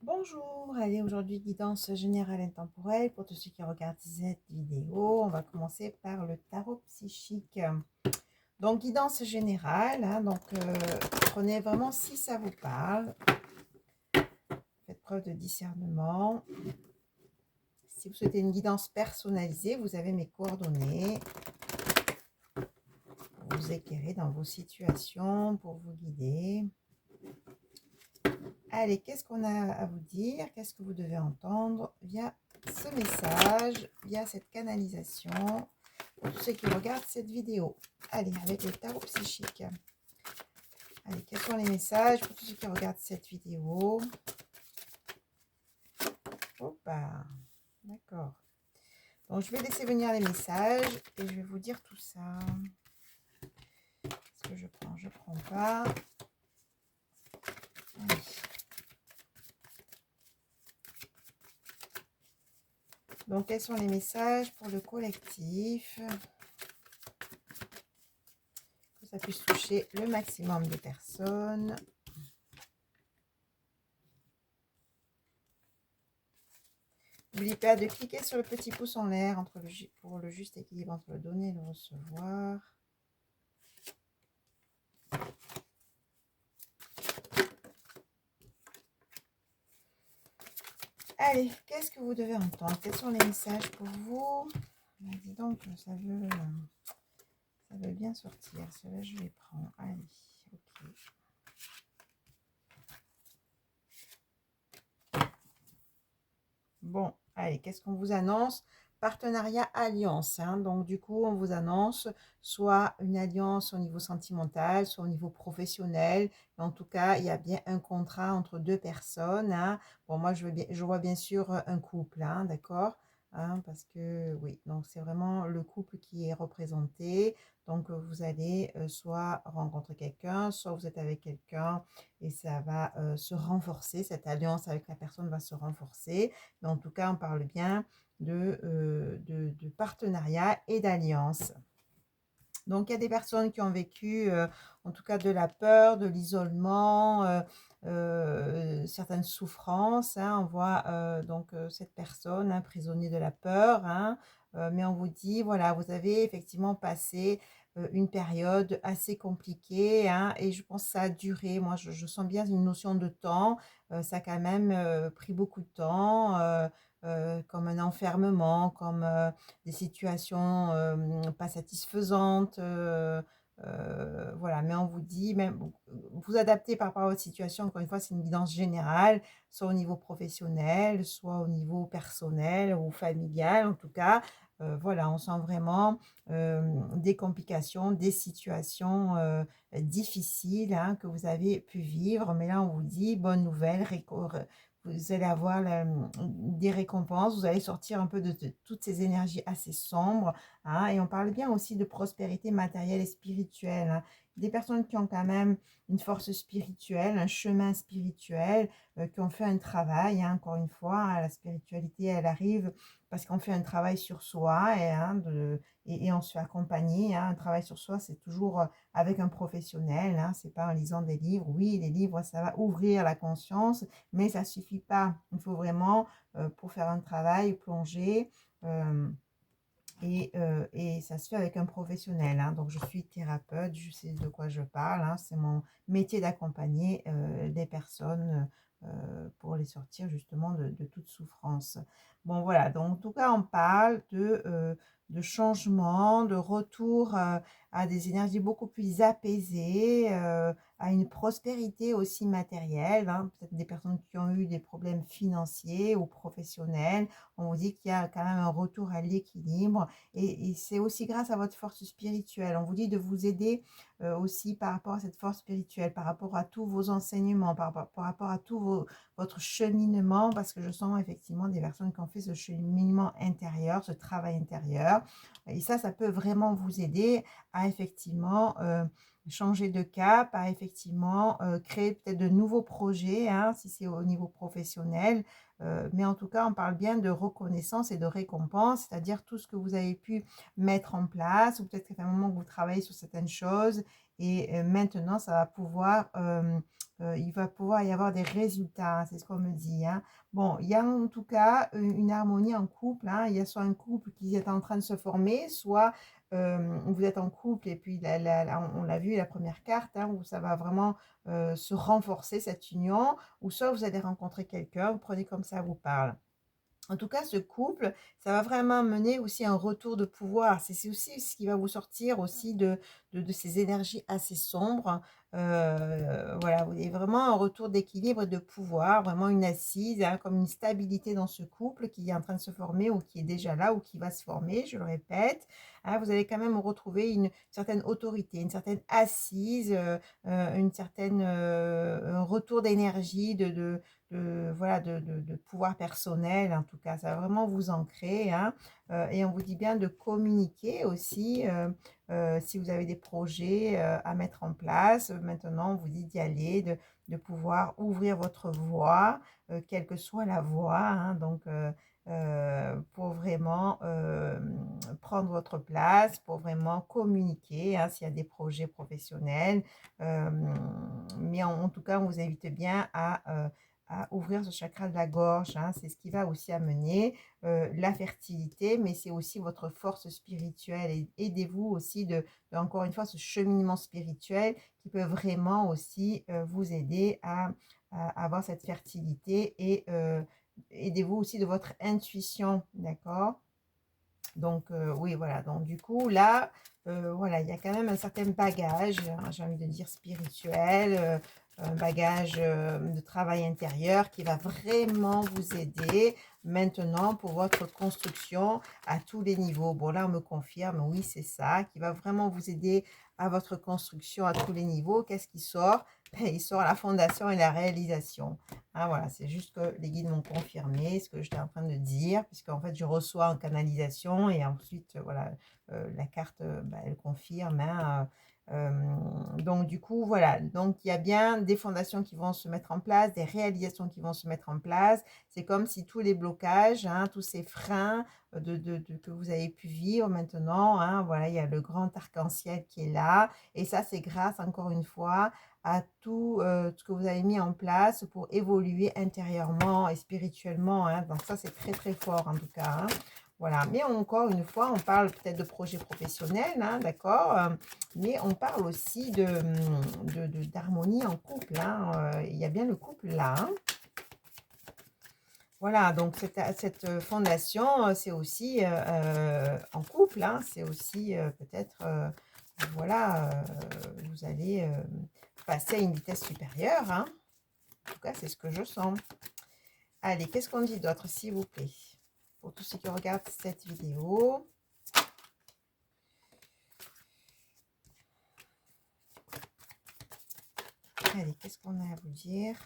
Bonjour, allez, aujourd'hui guidance générale intemporelle pour tous ceux qui regardent cette vidéo. On va commencer par le tarot psychique. Donc guidance générale, prenez vraiment si ça vous parle. Faites preuve de discernement. Si vous souhaitez une guidance personnalisée, vous avez mes coordonnées pour vous éclairer dans vos situations, pour vous guider. Allez, qu'est-ce qu'on a à vous dire? Qu'est-ce que vous devez entendre via ce message, via cette canalisation, pour tous ceux qui regardent cette vidéo? Allez, avec le tarot psychique. Allez, quels sont les messages pour tous ceux qui regardent cette vidéo? Hoppa, d'accord. Donc, je vais laisser venir les messages et je vais vous dire tout ça. Est-ce que je prends? Je prends pas. Allez. Donc, quels sont les messages pour le collectif? Que ça puisse toucher le maximum de personnes. N'oubliez pas de cliquer sur le petit pouce en l'air pour le juste équilibre entre le donner et le recevoir. Allez, qu'est-ce que vous devez entendre? Quels sont les messages pour vous? Dis donc, ça veut bien sortir. Cela, je les prends. Allez, ok. Bon, allez, qu'est-ce qu'on vous annonce? Partenariat alliance, hein. Donc du coup on vous annonce soit une alliance au niveau sentimental, soit au niveau professionnel, mais en tout cas il y a bien un contrat entre deux personnes, hein. Bon, moi je vois bien sûr un couple, hein, d'accord, hein, parce que oui, donc c'est vraiment le couple qui est représenté. Donc vous allez soit rencontrer quelqu'un, soit vous êtes avec quelqu'un et ça va se renforcer, cette alliance avec la personne va se renforcer. Mais en tout cas on parle bien de partenariat et d'alliance. Donc, il y a des personnes qui ont vécu, en tout cas, de la peur, de l'isolement, certaines souffrances, hein. On voit donc cette personne, hein, prisonnier de la peur, hein, mais on vous dit, voilà, vous avez effectivement passé une période assez compliquée, hein, et je pense que ça a duré. Moi, je sens bien une notion de temps. Ça a quand même pris beaucoup de temps, comme un enfermement, comme des situations pas satisfaisantes. Voilà, mais on vous dit, même vous adaptez par rapport à votre situation. Encore une fois, c'est une guidance générale, soit au niveau professionnel, soit au niveau personnel ou familial, en tout cas. Voilà, on sent vraiment des complications, des situations difficiles, hein, que vous avez pu vivre. Mais là, on vous dit, bonne nouvelle, vous allez avoir des récompenses, vous allez sortir un peu de toutes ces énergies assez sombres, hein. Et on parle bien aussi de prospérité matérielle et spirituelle, hein. Des personnes qui ont quand même une force spirituelle, un chemin spirituel, qui ont fait un travail, hein. Encore une fois, hein, la spiritualité, elle arrive parce qu'on fait un travail sur soi et on se fait accompagner, hein. Un travail sur soi, c'est toujours avec un professionnel, hein. C'est pas en lisant des livres. Oui, les livres, ça va ouvrir la conscience, mais ça suffit pas. Il faut vraiment, pour faire un travail, plonger, et ça se fait avec un professionnel, hein. Donc je suis thérapeute, je sais de quoi je parle, hein. C'est mon métier d'accompagner des personnes pour les sortir justement de toute souffrance. Bon, voilà, donc en tout cas on parle de changement, de retour à des énergies beaucoup plus apaisées, à une prospérité aussi matérielle, hein. Peut-être des personnes qui ont eu des problèmes financiers ou professionnels. On vous dit qu'il y a quand même un retour à l'équilibre, et c'est aussi grâce à votre force spirituelle. On vous dit de vous aider aussi par rapport à cette force spirituelle, par rapport à tous vos enseignements, par rapport à votre cheminement, parce que je sens effectivement des personnes qui ont fait ce cheminement intérieur, ce travail intérieur. Et ça peut vraiment vous aider à effectivement changer de cap, à effectivement créer peut-être de nouveaux projets, hein, si c'est au niveau professionnel. Mais en tout cas, on parle bien de reconnaissance et de récompense, c'est-à-dire tout ce que vous avez pu mettre en place, ou peut-être qu'à un moment que vous travaillez sur certaines choses, et maintenant, ça va pouvoir il va pouvoir y avoir des résultats, c'est ce qu'on me dit, hein. Bon, il y a en tout cas une harmonie en couple, hein. Il y a soit un couple qui est en train de se former, soit vous êtes en couple et puis on l'a vu, la première carte, hein, où ça va vraiment se renforcer cette union, ou soit vous allez rencontrer quelqu'un, vous prenez comme ça vous parle. En tout cas, ce couple, ça va vraiment mener aussi un retour de pouvoir. C'est aussi ce qui va vous sortir aussi de ces énergies assez sombres. Voilà, vous avez vraiment un retour d'équilibre et de pouvoir, vraiment une assise, hein, comme une stabilité dans ce couple qui est en train de se former ou qui est déjà là ou qui va se former, je le répète. Hein, vous allez quand même retrouver une certaine autorité, une certaine assise, une certaine, un retour d'énergie, voilà, de pouvoir personnel, en tout cas, ça va vraiment vous ancrer, hein. Et on vous dit bien de communiquer aussi, si vous avez des projets à mettre en place. Maintenant, on vous dit d'y aller, de pouvoir ouvrir votre voie, quelle que soit la voie, hein. Donc, pour vraiment prendre votre place, pour vraiment communiquer, hein, s'il y a des projets professionnels. Euh, mais en tout cas, on vous invite bien à ouvrir ce chakra de la gorge, hein. C'est ce qui va aussi amener la fertilité, mais c'est aussi votre force spirituelle. Et aidez-vous aussi encore une fois, ce cheminement spirituel qui peut vraiment aussi vous aider à avoir cette fertilité et aidez-vous aussi de votre intuition, d'accord? Donc, oui, voilà. Donc, du coup, là, voilà, il y a quand même un certain bagage, hein, j'ai envie de dire spirituel, un bagage de travail intérieur qui va vraiment vous aider maintenant pour votre construction à tous les niveaux. Bon, là, on me confirme, oui, c'est ça, qui va vraiment vous aider à votre construction à tous les niveaux. Qu'est-ce qui sort? Ben, il sort la fondation et la réalisation. Ah, voilà, c'est juste que les guides m'ont confirmé ce que j'étais en train de dire, puisqu'en fait, je reçois en canalisation et ensuite, voilà, la carte, bah, elle confirme, hein. Donc, du coup, voilà. Donc, il y a bien des fondations qui vont se mettre en place, des réalisations qui vont se mettre en place. C'est comme si tous les blocages, hein, tous ces freins que vous avez pu vivre maintenant, hein, voilà, il y a le grand arc-en-ciel qui est là. Et ça, c'est grâce, encore une fois, à tout ce que vous avez mis en place pour évoluer intérieurement et spirituellement, hein. Donc ça, c'est très, très fort en tout cas, hein. Voilà, mais encore une fois, on parle peut-être de projets professionnels, hein, d'accord, mais on parle aussi d'harmonie en couple, hein. Il y a bien le couple là, hein. Voilà, donc cette fondation, c'est aussi en couple, hein, c'est aussi peut-être, voilà, vous allez passer à une vitesse supérieure, hein. En tout cas, c'est ce que je sens. Allez, qu'est-ce qu'on dit d'autre, s'il vous plaît? Pour tous ceux qui regardent cette vidéo. Allez, qu'est-ce qu'on a à vous dire?